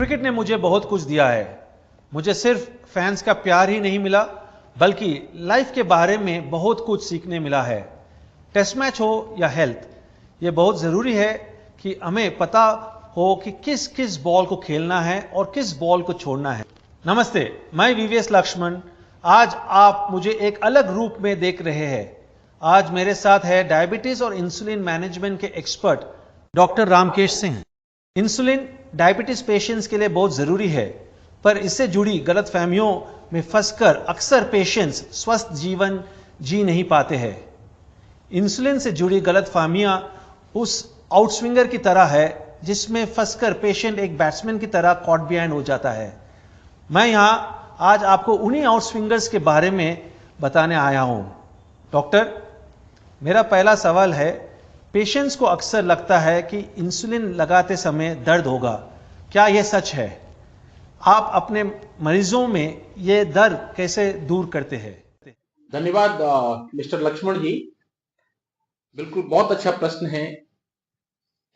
Cricket ने मुझे बहुत कुछ दिया है। मुझे सिर्फ फैंस का प्यार ही नहीं मिला, बल्कि लाइफ के बारे में बहुत कुछ सीखने मिला है। टेस्ट मैच हो या हेल्थ, ये बहुत ज़रूरी है कि हमें पता हो कि किस किस बॉल को खेलना है और किस बॉल को छोड़ना है। नमस्ते, मैं वीवीएस लक्ष्मण। आज आप मुझे एक अलग रूप में देख रहे हैं। आज मेरे साथ है डायबिटीज और इंसुलिन मैनेजमेंट के expert doctor Ramkesh Singh. Insulin diabetes patients के लिए बहुत ज़रूरी है, पर इससे जुड़ी गलतफहमियों में फंसकर अक्सर पेशेंट्स स्वस्थ जीवन जी नहीं पाते हैं। इंसुलिन से जुड़ी गलतफहमियां उस आउटस्विंगर की तरह है जिसमें फंसकर पेशेंट एक बैट्समैन की तरह कॉट बिहाइंड हो जाता है। मैं यहां आज आपको उन्हीं आउटस्विंगर्स के बारे में बताने आया हूं। डॉक्टर, मेरा पहला सवाल है, पेशेंट्स को अक्सर लगता है कि इंसुलिन लगाते समय दर्द होगा, क्या यह सच है? आप अपने मरीजों में यह दर्द कैसे दूर करते हैं? धन्यवाद मिस्टर लक्ष्मण जी। बिल्कुल बहुत अच्छा प्रश्न है।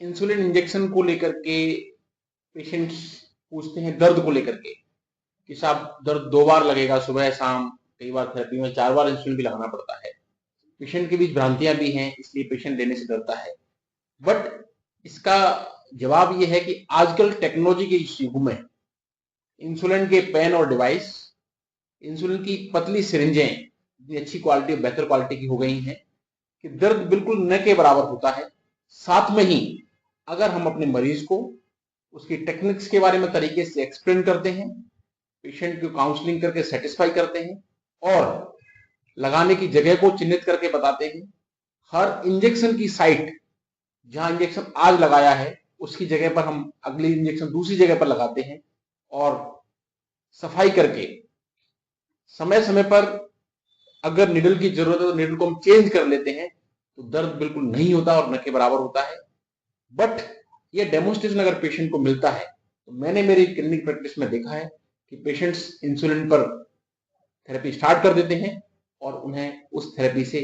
इंसुलिन इंजेक्शन को लेकर के पेशेंट्स पूछते हैं दर्द को लेकर के कि साहब दर्द 2 बार लगेगा, सुबह शाम, कई बार थेरेपी में 4 बार इंसुलिन भी लगाना पड़ता है। पेशेंट के बीच भ्रांतियां भी हैं, इसलिए पेशेंट लेने से डरता है। बट इसका जवाब यह है कि आजकल टेक्नोलॉजी के इस युग में इंसुलिन के पेन और डिवाइस, इंसुलिन की पतली सिरिंजें इतनी अच्छी क्वालिटी और बेहतर क्वालिटी की हो गई हैं कि दर्द बिल्कुल न के बराबर होता है। साथ में ही अगर हम अपने मरीज को उसकी टेक्निक्स के बारे में तरीके से एक्सप्लेन करते हैं, पेशेंट को काउंसलिंग करके सेटिस्फाई करते हैं और लगाने की जगह को चिन्हित करके बताते हैं, हर इंजेक्शन की साइट जहां इंजेक्शन आज लगाया है उसकी जगह पर हम अगली इंजेक्शन दूसरी जगह पर लगाते हैं और सफाई करके समय समय पर अगर निडल की जरूरत है तो निडल को हम चेंज कर लेते हैं, तो दर्द बिल्कुल नहीं होता और न के बराबर होता है। बट ये डेमोन्स्ट्रेशन अगर पेशेंट को मिलता है तो मैंने मेरी क्लिनिक प्रैक्टिस में देखा है कि पेशेंट्स इंसुलिन पर थेरेपी स्टार्ट कर देते हैं और उन्हें उस थेरेपी से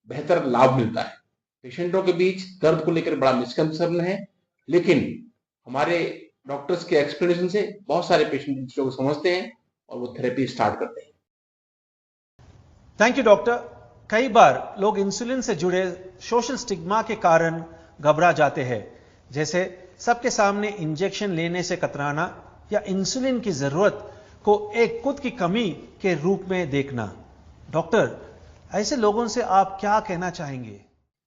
बेहतर लाभ मिलता है। पेशेंटों के बीच दर्द को लेकर बड़ा मिसकंसेप्शन है, लेकिन हमारे डॉक्टर्स के एक्सप्लेनेशन से बहुत सारे पेशेंट इन चीजों को समझते हैं और वो थेरेपी स्टार्ट करते हैं। Thank you doctor. कई बार लोग इंसुलिन से जुड़े सोशल स्टिग्मा के कारण घबरा जाते हैं, जैसे सबके सामने इंजेक्शन लेने से कतराना या इंसुलिन की जरूरत को एक खुद की कमी के रूप में देखना। डॉक्टर, ऐसे लोगों से आप क्या कहना चाहेंगे?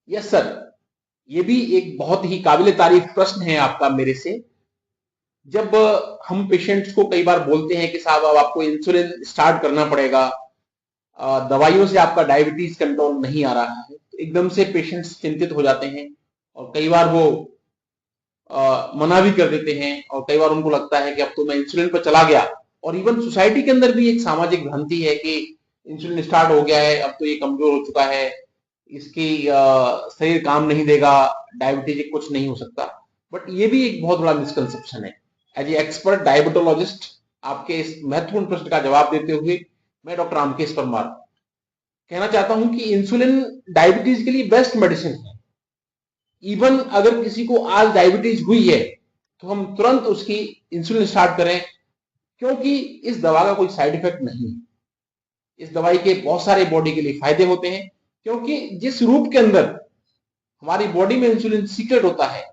यस सर, ये भी एक बहुत ही काबिल तारीफ प्रश्न है आपका मेरे से। जब हम पेशेंट्स को कई बार बोलते हैं कि साहब अब आपको इंसुलिन स्टार्ट करना पड़ेगा, दवाइयों से आपका डायबिटीज कंट्रोल नहीं आ रहा है, तो एकदम से पेशेंट्स चिंतित हो जाते हैं और कई बार वो मना भी कर देते हैं और कई बार उनको लगता है कि अब तो मैं इंसुलिन पर चला गया। और इवन सोसाइटी के अंदर भी एक सामाजिक भ्रांति है कि इंसुलिन स्टार्ट हो गया है, अब तो ये कमजोर हो चुका है, इसकी शरीर काम नहीं देगा, डायबिटीज कुछ नहीं हो सकता। बट ये भी एक बहुत बड़ा मिसकंसेप्शन है। एज ए एक्सपर्ट डायबिटोलॉजिस्ट आपके इस महत्वपूर्ण प्रश्न का जवाब देते हुए मैं डॉक्टर रामकेश परमार कहना चाहता हूं कि इंसुलिन डायबिटीज के लिए बेस्ट मेडिसिन है। इवन अगर किसी को आज डायबिटीज हुई है तो हम तुरंत उसकी इंसुलिन स्टार्ट करें, क्योंकि इस दवा का कोई साइड इफेक्ट नहीं है। इस दवाई के बहुत सारे बॉडी के लिए फायदे होते हैं, क्योंकि जिस रूप के अंदर हमारी बॉडी में इंसुलिन सीक्रेट होता है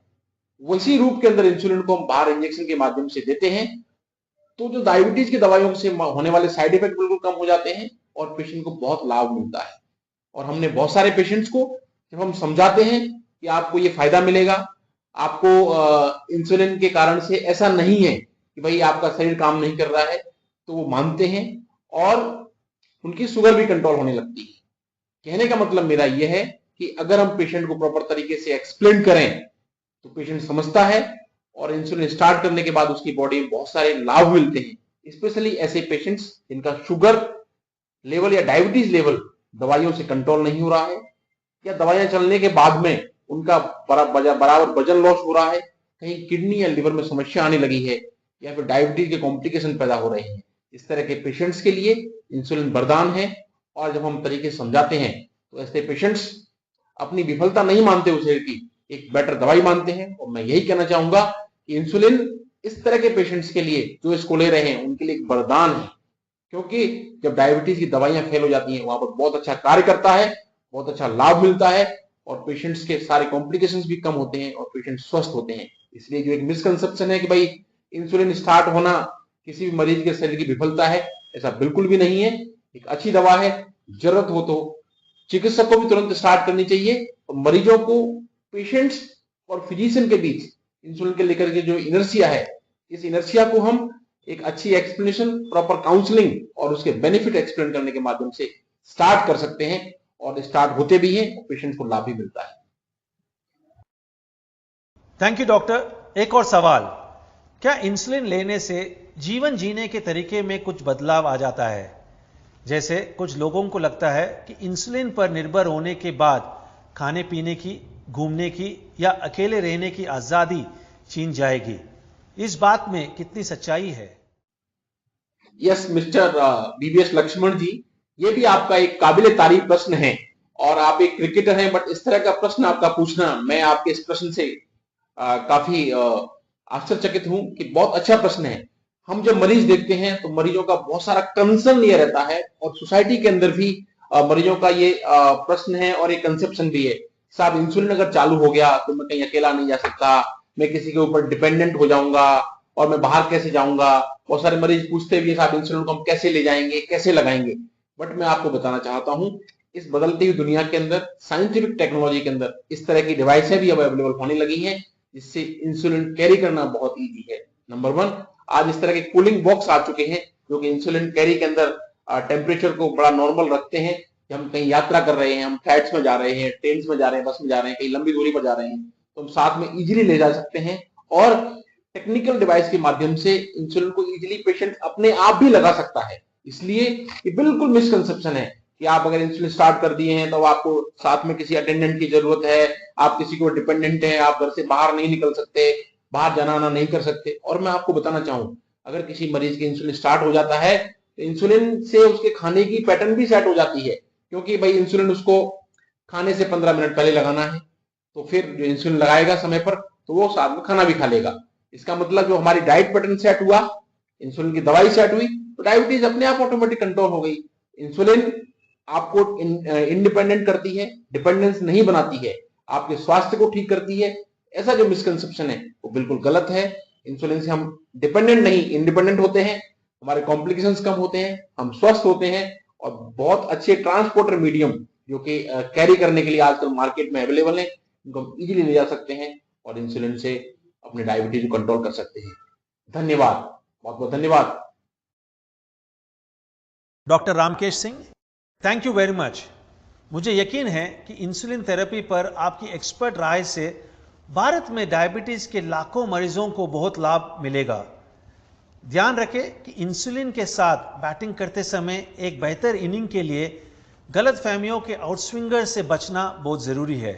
वैसी रूप के अंदर इंसुलिन को हम बाहर इंजेक्शन के माध्यम से देते हैं, तो जो डायबिटीज की दवाइयों से होने वाले साइड इफेक्ट बिल्कुल कम हो जाते हैं और पेशेंट को बहुत लाभ मिलता है। और हमने बहुत सारे पेशेंट्स को जब हम समझाते हैं कि आपको ये फायदा मिलेगा, आपको इंसुलिन के कारण से ऐसा नहीं है कि भाई आपका शरीर काम नहीं कर रहा है, तो वो मानते हैं और उनकी शुगर भी कंट्रोल होने लगती है। कहने का मतलब मेरा यह है कि अगर हम पेशेंट को प्रॉपर तरीके से एक्सप्लेन करें तो पेशेंट समझता है और इंसुलिन स्टार्ट करने के बाद उसकी बॉडी में बहुत सारे लाभ मिलते हैं। स्पेशली ऐसे पेशेंट्स जिनका शुगर लेवल या डायबिटीज लेवल दवाइयों से कंट्रोल नहीं हो रहा है, या दवाइयां चलने के बाद में उनका बराबर वजन लॉस हो रहा है, कहीं किडनी या लिवर में समस्या आने लगी है, या फिर डायबिटीज के कॉम्प्लिकेशन पैदा हो रहे हैं। इस तरह के पेशेंट्स के लिए इंसुलिन वरदान है। और जब हम तरीके से समझाते हैं तो ऐसे पेशेंट्स अपनी विफलता नहीं मानते, उसे की एक बेटर दवाई मानते हैं। और मैं यही कहना चाहूंगा कि इंसुलिन इस तरह के पेशेंट्स के लिए जो इसको ले रहे हैं उनके लिए एक वरदान है, क्योंकि जब डायबिटीज की दवाइयां फेल हो जाती हैं वहां पर बहुत अच्छा कार्य करता है, बहुत अच्छा लाभ मिलता है और पेशेंट्स के सारे कॉम्प्लिकेशंस भी कम होते हैं और पेशेंट स्वस्थ होते हैं। इसलिए जो एक मिसकंसेप्शन है कि भाई इंसुलिन स्टार्ट होना किसी भी मरीज के शरीर की विफलता है, ऐसा बिल्कुल भी नहीं है। एक अच्छी दवा है, जरूरत हो तो चिकित्सक को भी तुरंत स्टार्ट करनी चाहिए और मरीजों को, पेशेंट्स और फिजिशियन के बीच इंसुलिन के लेकर के जो इनर्शिया है, इस इनर्शिया को हम एक अच्छी एक्सप्लेनेशन, प्रॉपर काउंसलिंग और उसके बेनिफिट एक्सप्लेन करने के माध्यम से स्टार्ट कर सकते हैं और स्टार्ट होते भी हैं और पेशेंट को लाभ भी मिलता है। Thank you doctor. एक और सवाल, क्या इंसुलिन लेने से जीवन जीने के तरीके में कुछ बदलाव आ जाता है? जैसे कुछ लोगों को लगता है कि इंसुलिन पर निर्भर होने के बाद खाने पीने की, घूमने की या अकेले रहने की आजादी छीन जाएगी। इस बात में कितनी सच्चाई है? यस मिस्टर बीबीएस लक्ष्मण जी, ये भी आपका एक काबिल तारीफ प्रश्न है और आप एक क्रिकेटर हैं, बट इस तरह का प्रश्न आपका पूछना, मैं आपके इस प्रश्न से काफी आश्चर्यचकित हूं कि बहुत अच्छा प्रश्न है। हम जब मरीज देखते हैं तो मरीजों का बहुत सारा कंसर्न ये रहता है और सोसाइटी के अंदर भी मरीजों का ये प्रश्न है और एक कंसेप्शन भी है, साहब इंसुलिन अगर चालू हो गया तो मैं कहीं अकेला नहीं जा सकता, मैं किसी के ऊपर डिपेंडेंट हो जाऊंगा और मैं बाहर कैसे जाऊंगा। बहुत सारे मरीज पूछते भी साहब इंसुलिन को हम कैसे ले जाएंगे, कैसे लगाएंगे। बट मैं आपको बताना चाहता हूं, इस बदलती हुई दुनिया के अंदर, साइंटिफिक टेक्नोलॉजी के अंदर इस तरह की डिवाइसें भी अब अवेलेबल होने लगी हैं जिससे इंसुलिन कैरी करना बहुत ईजी है। नंबर 1, आज इस तरह के कूलिंग बॉक्स आ चुके हैं जो कि इंसुलिन कैरी के अंदर टेम्परेचर को बड़ा नॉर्मल रखते हैं। कि हम कहीं यात्रा कर रहे हैं, हम फ्लाइट्स में जा रहे हैं, ट्रेन में जा रहे हैं, बस में जा रहे हैं, कहीं लंबी दूरी पर जा रहे हैं, तो हम साथ में इजीली ले जा सकते हैं और टेक्निकल डिवाइस के माध्यम से इंसुलिन को इजीली पेशेंट अपने आप भी लगा सकता है। इसलिए ये बिल्कुल मिसकंसेप्शन है कि आप अगर इंसुलिन स्टार्ट कर दिए हैं तो आपको साथ में किसी अटेंडेंट की जरूरत है, आप किसी को डिपेंडेंट है, आप घर से बाहर नहीं निकल सकते, बाहर जाना आना नहीं कर सकते। और मैं आपको बताना चाहूं, अगर किसी मरीज की इंसुलिन स्टार्ट हो जाता है तो इंसुलिन से उसके खाने की पैटर्न भी सेट हो जाती है, क्योंकि भाई इंसुलिन उसको खाने से 15 मिनट पहले लगाना है, तो फिर जो इंसुलिन लगाएगा समय पर तो वो साथ में खाना भी खा लेगा। इसका मतलब जो हमारी डाइट पैटर्न सेट हुआ, इंसुलिन की दवाई सेट हुई, तो डायबिटीज अपने आप ऑटोमेटिक कंट्रोल हो गई। इंसुलिन आपको इंडिपेंडेंट करती है, डिपेंडेंस नहीं बनाती है, आपके स्वास्थ्य को ठीक करती है। ऐसा जो मिसकंसेप्शन है वो बिल्कुल गलत है। इंसुलिन से हम डिपेंडेंट नहीं, इंडिपेंडेंट होते हैं, हमारे कॉम्प्लिकेशंस कम होते हैं, हम स्वस्थ होते हैं और बहुत अच्छे ट्रांसपोर्टर मीडियम जो कि कैरी करने के लिए आजकल मार्केट में अवेलेबल है, उनको हम इजीली ले जा सकते हैं और इंसुलिन से अपने डायबिटीज को कंट्रोल कर सकते हैं। धन्यवाद, बहुत बहुत धन्यवाद। Doctor Ramkesh Singh, thank you very much. मुझे यकीन है कि इंसुलिन थेरेपी पर आपकी एक्सपर्ट राय से भारत में डायबिटीज के लाखों मरीजों को बहुत लाभ मिलेगा। ध्यान रखें कि इंसुलिन के साथ बैटिंग करते समय एक बेहतर इनिंग के लिए गलत फहमियों के आउटस्विंगर से बचना बहुत जरूरी है।